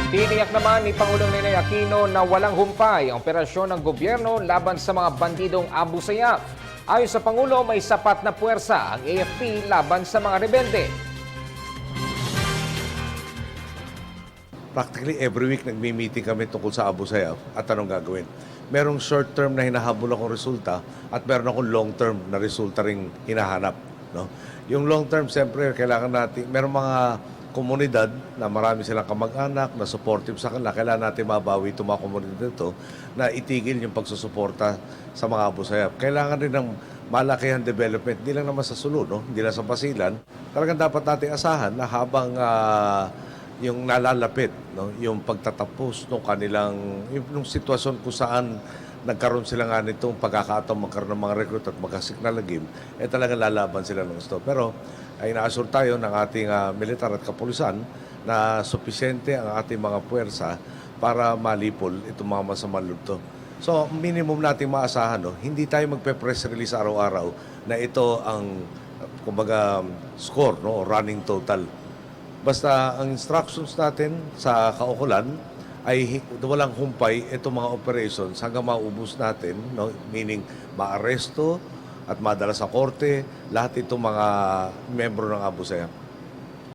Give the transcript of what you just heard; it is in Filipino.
Tiniyak naman ni Pangulong Ninoy Aquino na walang humpay ang operasyon ng gobyerno laban sa mga bandidong Abu Sayyaf. Ayon sa Pangulo, may sapat na puwersa ang AFP laban sa mga rebelde. Practically every week nagmi-meeting kami tungkol sa Abu Sayyaf at anong gagawin. Merong short term na hinahabol akong resulta at meron akong long term na resulta ring hinahanap. No? Yung long term, siyempre, kailangan natin, merong mga komunidad na marami silang kamag-anak na supportive sa kanila. Kailangan natin mabawi itong mga komunidad ito na itigil yung pagsusuporta sa mga Abu Sayyaf. Kailangan rin ng malakihan development, hindi lang naman sa Sulu, no? Hindi lang sa Basilan. Talagang dapat natin asahan na habang yung nalalapit, no? Yung pagtatapos ng kanilang, yung sitwasyon kung saan nagkaroon sila nga nitong pagkakataon magkaroon ng mga recruit at magkasik na lagim, talagang lalaban sila ng gusto. Pero ay inaasur tayo ng ating militar at kapulisan na supisyente ang ating mga puwersa para malipol itong mga masamang loob. So, minimum nating maasahan, no? Hindi tayo magpe-press release araw-araw na ito ang, kumbaga, score, no? Running total. Basta ang instructions natin sa kaukulan ay walang humpay itong mga operations hanggang maubos natin, no? Meaning maaresto at madala sa korte lahat itong mga membro ng Abu Sayyaf.